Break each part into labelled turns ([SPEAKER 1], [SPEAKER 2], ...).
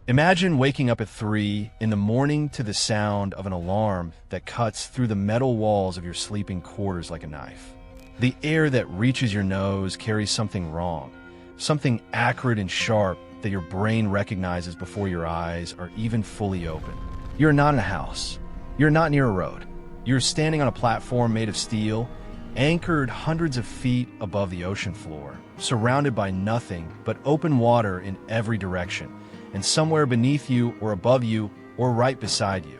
[SPEAKER 1] Imagine waking up at 3 in the morning to the sound of an alarm that cuts through the metal walls of your sleeping quarters like a knife. The air that reaches your nose carries something wrong, something acrid and sharp that your brain recognizes before your eyes are even fully open. You're not in a house. You're not near a road. You're standing on a platform made of steel, anchored hundreds of feet above the ocean floor, surrounded by nothing but open water in every direction. And somewhere beneath you or above you or right beside you,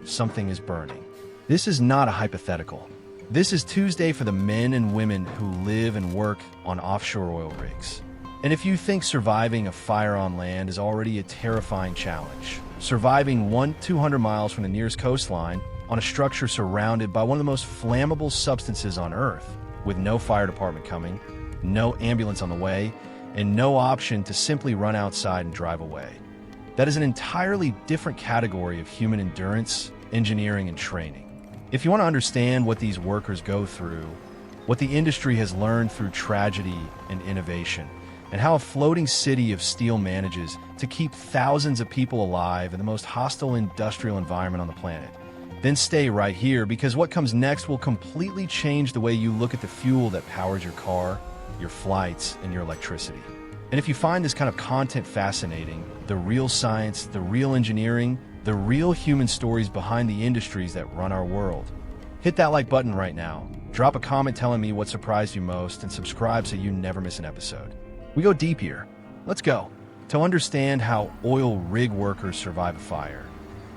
[SPEAKER 1] something is burning. This is not a hypothetical. This is Tuesday for the men and women who live and work on offshore oil rigs. And if you think surviving a fire on land is already a terrifying challenge, surviving 200 miles from the nearest coastline on a structure surrounded by one of the most flammable substances on Earth, with no fire department coming, no ambulance on the way, and no option to simply run outside and drive away. That is an entirely different category of human endurance, engineering, and training. If you want to understand what these workers go through, what the industry has learned through tragedy and innovation, and how a floating city of steel manages to keep thousands of people alive in the most hostile industrial environment on the planet, then stay right here, because what comes next will completely change the way you look at the fuel that powers your car, your flights, and your electricity. And if you find this kind of content fascinating, the real science, the real engineering, the real human stories behind the industries that run our world, hit that like button right now, drop a comment telling me what surprised you most, and subscribe so you never miss an episode. We go deep here. Let's go. To understand how oil rig workers survive a fire,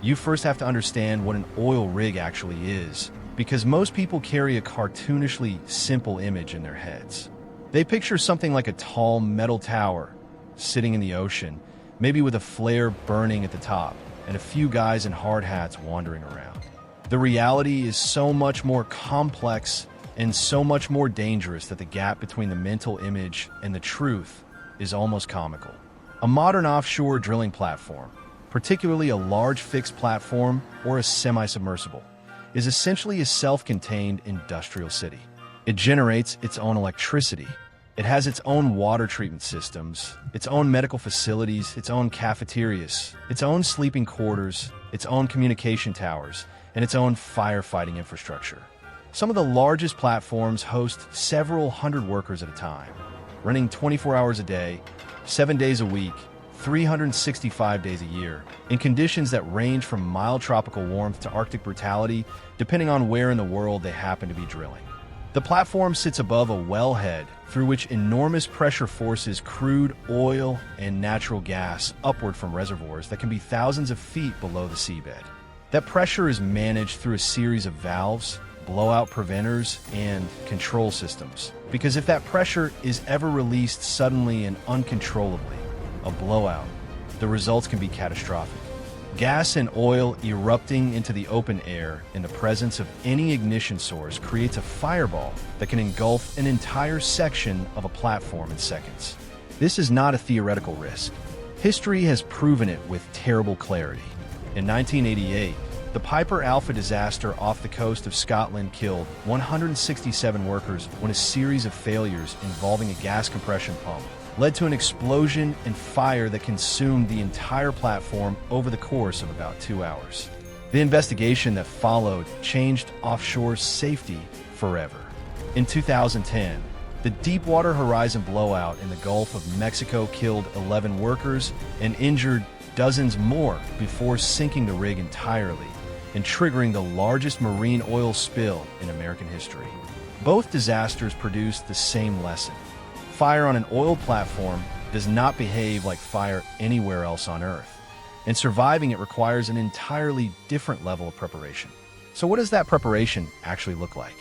[SPEAKER 1] you first have to understand what an oil rig actually is, because most people carry a cartoonishly simple image in their heads. They picture something like a tall metal tower sitting in the ocean, maybe with a flare burning at the top and a few guys in hard hats wandering around. The reality is so much more complex and so much more dangerous that the gap between the mental image and the truth is almost comical. A modern offshore drilling platform, particularly a large fixed platform or a semi-submersible, is essentially a self-contained industrial city. It generates its own electricity. It has its own water treatment systems, its own medical facilities, its own cafeterias, its own sleeping quarters, its own communication towers, and its own firefighting infrastructure. Some of the largest platforms host several hundred workers at a time, running 24 hours a day, 7 days a week, 365 days a year, in conditions that range from mild tropical warmth to Arctic brutality, depending on where in the world they happen to be drilling. The platform sits above a wellhead through which enormous pressure forces crude oil and natural gas upward from reservoirs that can be thousands of feet below the seabed. That pressure is managed through a series of valves, blowout preventers, and control systems, because if that pressure is ever released suddenly and uncontrollably, a blowout, the results can be catastrophic. Gas and oil erupting into the open air in the presence of any ignition source creates a fireball that can engulf an entire section of a platform in seconds. This is not a theoretical risk. History has proven it with terrible clarity. In 1988, the Piper Alpha disaster off the coast of Scotland killed 167 workers when a series of failures involving a gas compression pump led to an explosion and fire that consumed the entire platform over the course of about 2 hours. The investigation that followed changed offshore safety forever. In 2010, the Deepwater Horizon blowout in the Gulf of Mexico killed 11 workers and injured dozens more before sinking the rig entirely and triggering the largest marine oil spill in American history. Both disasters produced the same lesson. Fire on an oil platform does not behave like fire anywhere else on Earth, and surviving it requires an entirely different level of preparation. So what does that preparation actually look like?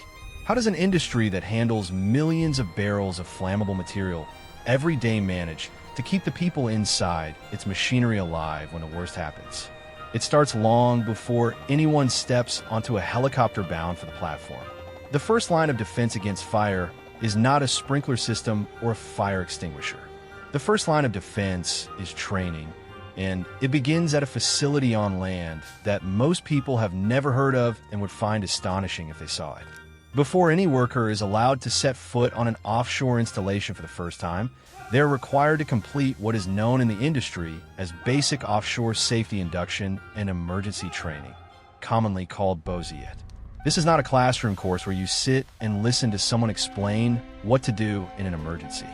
[SPEAKER 1] How does an industry that handles millions of barrels of flammable material every day manage to keep the people inside its machinery alive when the worst happens? It starts long before anyone steps onto a helicopter bound for the platform. The first line of defense against fire is not a sprinkler system or a fire extinguisher. The first line of defense is training, and it begins at a facility on land that most people have never heard of and would find astonishing if they saw it. Before any worker is allowed to set foot on an offshore installation for the first time, they are required to complete what is known in the industry as basic offshore safety induction and emergency training, commonly called BOSIET. This is not a classroom course where you sit and listen to someone explain what to do in an emergency.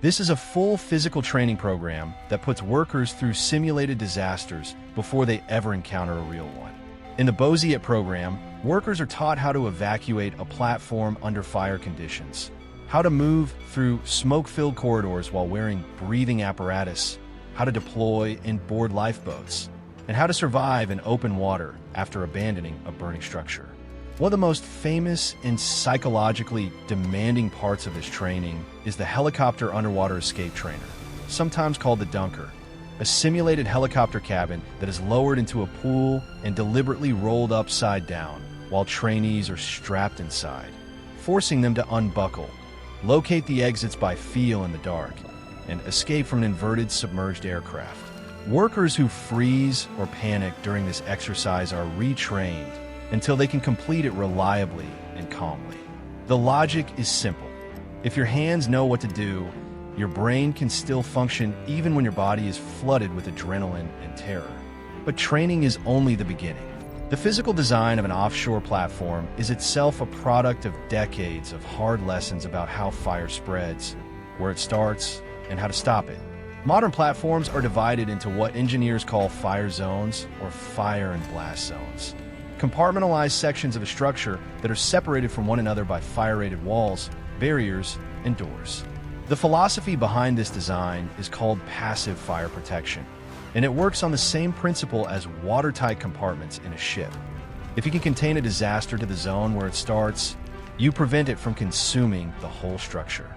[SPEAKER 1] This is a full physical training program that puts workers through simulated disasters before they ever encounter a real one. In the BOSIET program, workers are taught how to evacuate a platform under fire conditions, how to move through smoke-filled corridors while wearing breathing apparatus, how to deploy and board lifeboats, and how to survive in open water after abandoning a burning structure. One of the most famous and psychologically demanding parts of this training is the helicopter underwater escape trainer, sometimes called the dunker, a simulated helicopter cabin that is lowered into a pool and deliberately rolled upside down while trainees are strapped inside, forcing them to unbuckle, locate the exits by feel in the dark, and escape from an inverted submerged aircraft. Workers who freeze or panic during this exercise are retrained until they can complete it reliably and calmly. The logic is simple. If your hands know what to do, your brain can still function even when your body is flooded with adrenaline and terror. But training is only the beginning. The physical design of an offshore platform is itself a product of decades of hard lessons about how fire spreads, where it starts, and how to stop it. Modern platforms are divided into what engineers call fire zones or fire and blast zones, compartmentalized sections of a structure that are separated from one another by fire-rated walls, barriers, and doors. The philosophy behind this design is called passive fire protection, and it works on the same principle as watertight compartments in a ship. If you can contain a disaster to the zone where it starts, you prevent it from consuming the whole structure.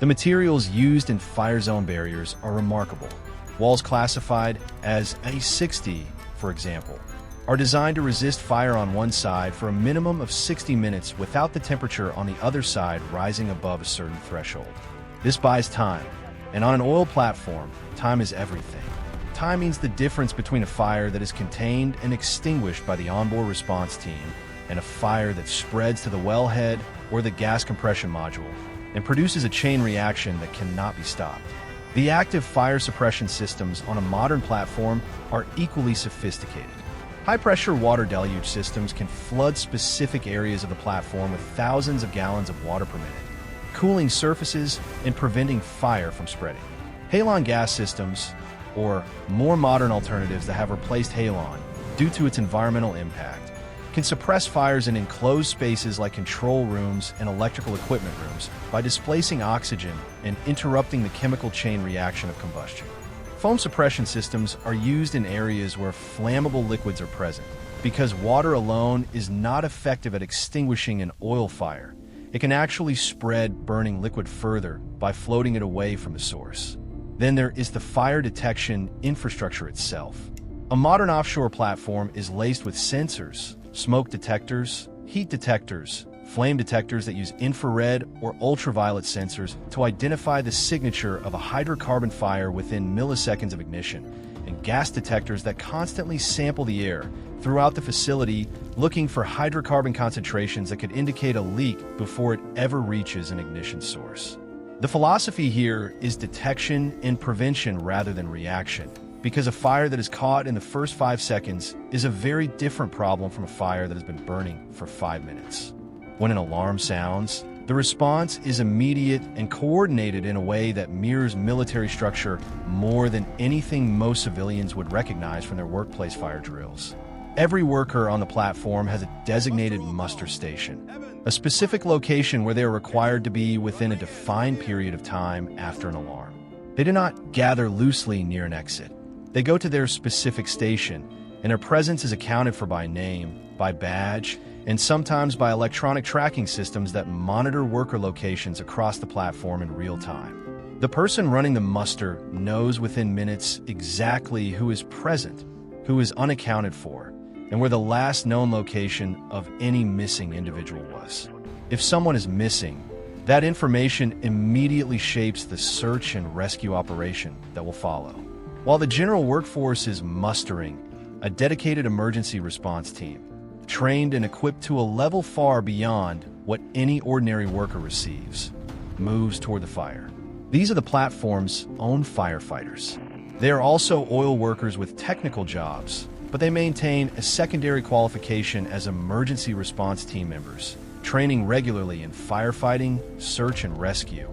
[SPEAKER 1] The materials used in fire zone barriers are remarkable. Walls classified as A60, for example, are designed to resist fire on one side for a minimum of 60 minutes without the temperature on the other side rising above a certain threshold. This buys time, and on an oil platform, time is everything. Time means the difference between a fire that is contained and extinguished by the onboard response team and a fire that spreads to the wellhead or the gas compression module and produces a chain reaction that cannot be stopped. The active fire suppression systems on a modern platform are equally sophisticated. High-pressure water deluge systems can flood specific areas of the platform with thousands of gallons of water per minute, cooling surfaces and preventing fire from spreading. Halon gas systems, or more modern alternatives that have replaced halon due to its environmental impact, can suppress fires in enclosed spaces like control rooms and electrical equipment rooms by displacing oxygen and interrupting the chemical chain reaction of combustion. Foam suppression systems are used in areas where flammable liquids are present. Because water alone is not effective at extinguishing an oil fire, it can actually spread burning liquid further by floating it away from the source. Then there is the fire detection infrastructure itself. A modern offshore platform is laced with sensors, smoke detectors, heat detectors, flame detectors that use infrared or ultraviolet sensors to identify the signature of a hydrocarbon fire within milliseconds of ignition, and gas detectors that constantly sample the air throughout the facility looking for hydrocarbon concentrations that could indicate a leak before it ever reaches an ignition source. The philosophy here is detection and prevention rather than reaction, because a fire that is caught in the first 5 seconds is a very different problem from a fire that has been burning for 5 minutes. When an alarm sounds, the response is immediate and coordinated in a way that mirrors military structure more than anything most civilians would recognize from their workplace fire drills. Every worker on the platform has a designated muster station, a specific location where they are required to be within a defined period of time after an alarm. They do not gather loosely near an exit. They go to their specific station, and their presence is accounted for by name, by badge, and sometimes by electronic tracking systems that monitor worker locations across the platform in real time. The person running the muster knows within minutes exactly who is present, who is unaccounted for, and where the last known location of any missing individual was. If someone is missing, that information immediately shapes the search and rescue operation that will follow. While the general workforce is mustering a dedicated emergency response team, trained and equipped to a level far beyond what any ordinary worker receives, moves toward the fire. These are the platform's own firefighters. They are also oil workers with technical jobs, but they maintain a secondary qualification as emergency response team members, training regularly in firefighting, search and rescue,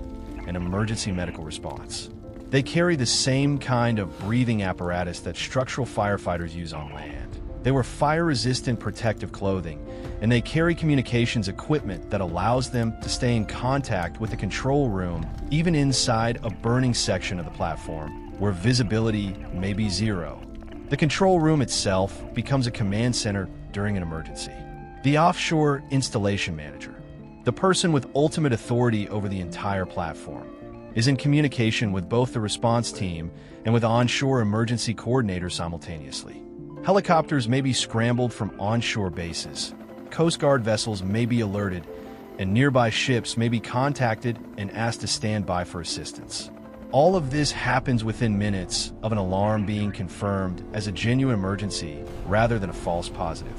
[SPEAKER 1] and emergency medical response. They carry the same kind of breathing apparatus that structural firefighters use on land. They wear fire-resistant protective clothing, and they carry communications equipment that allows them to stay in contact with the control room, even inside a burning section of the platform, where visibility may be zero. The control room itself becomes a command center during an emergency. The offshore installation manager, the person with ultimate authority over the entire platform, is in communication with both the response team and with onshore emergency coordinators simultaneously. Helicopters may be scrambled from onshore bases, Coast Guard vessels may be alerted, and nearby ships may be contacted and asked to stand by for assistance. All of this happens within minutes of an alarm being confirmed as a genuine emergency rather than a false positive.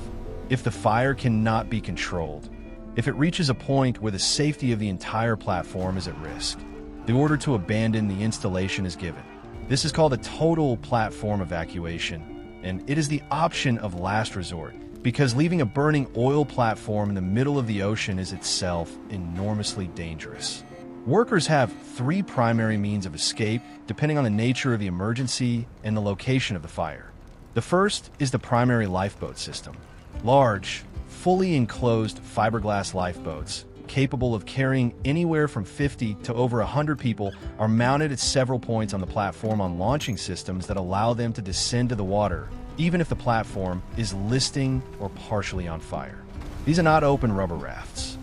[SPEAKER 1] If the fire cannot be controlled, if it reaches a point where the safety of the entire platform is at risk, the order to abandon the installation is given. This is called a total platform evacuation, and it is the option of last resort, because leaving a burning oil platform in the middle of the ocean is itself enormously dangerous. Workers have three primary means of escape, depending on the nature of the emergency and the location of the fire. The first is the primary lifeboat system. Large, fully enclosed fiberglass lifeboats, capable of carrying anywhere from 50 to over 100 people, are mounted at several points on the platform on launching systems that allow them to descend to the water, even if the platform is listing or partially on fire. These are not open rubber rafts.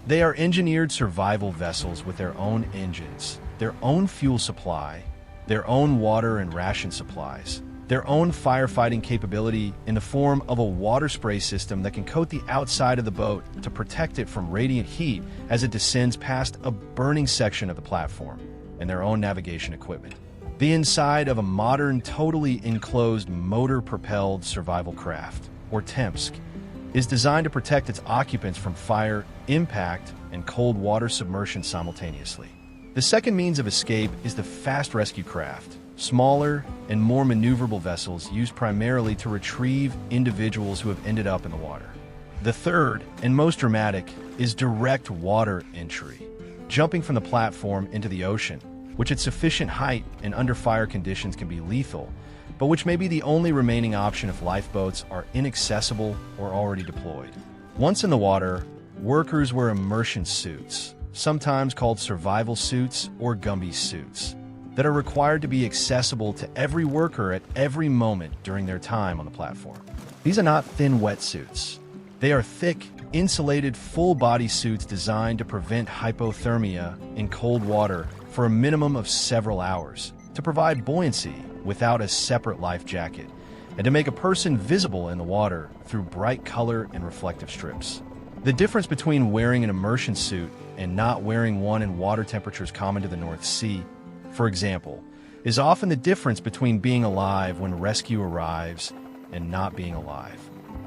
[SPEAKER 1] They are engineered survival vessels with their own engines, their own fuel supply, their own water and ration supplies, their own firefighting capability in the form of a water spray system that can coat the outside of the boat to protect it from radiant heat as it descends past a burning section of the platform, and their own navigation equipment. The inside of a modern, totally enclosed motor-propelled survival craft, or TEMSC, is designed to protect its occupants from fire, impact, and cold water submersion simultaneously. The second means of escape is the fast rescue craft, smaller and more maneuverable vessels used primarily to retrieve individuals who have ended up in the water. The third, and most dramatic, is direct water entry, jumping from the platform into the ocean, which at sufficient height and under fire conditions can be lethal, but which may be the only remaining option if lifeboats are inaccessible or already deployed. Once in the water, workers wear immersion suits, sometimes called survival suits or Gumby suits, that are required to be accessible to every worker at every moment during their time on the platform. These are not thin wetsuits. They are thick, insulated, full-body suits designed to prevent hypothermia in cold water for a minimum of several hours, to provide buoyancy without a separate life jacket, and to make a person visible in the water through bright color and reflective strips. The difference between wearing an immersion suit and not wearing one in water temperatures common to the North Sea, for example, is often the difference between being alive when rescue arrives and not being alive.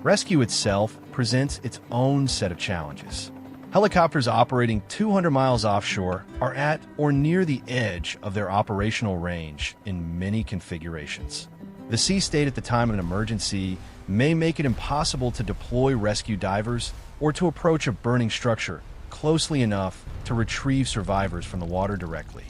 [SPEAKER 1] Rescue itself presents its own set of challenges. Helicopters operating 200 miles offshore are at or near the edge of their operational range in many configurations. The sea state at the time of an emergency may make it impossible to deploy rescue divers or to approach a burning structure closely enough to retrieve survivors from the water directly.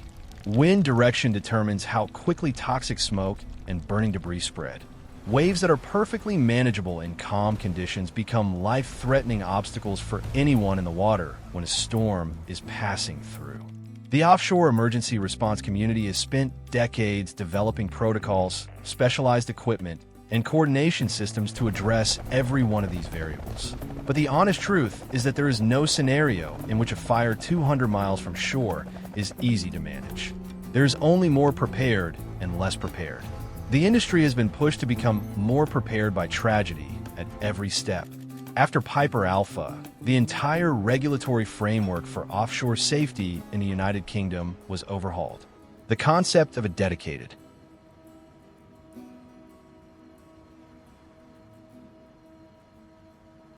[SPEAKER 1] Wind direction determines how quickly toxic smoke and burning debris spread. Waves that are perfectly manageable in calm conditions become life-threatening obstacles for anyone in the water when a storm is passing through. The offshore emergency response community has spent decades developing protocols, specialized equipment, and coordination systems to address every one of these variables. But the honest truth is that there is no scenario in which a fire 200 miles from shore is easy to manage. There is only more prepared and less prepared. The industry has been pushed to become more prepared by tragedy at every step. After Piper Alpha, the entire regulatory framework for offshore safety in the United Kingdom was overhauled. The concept of a dedicated,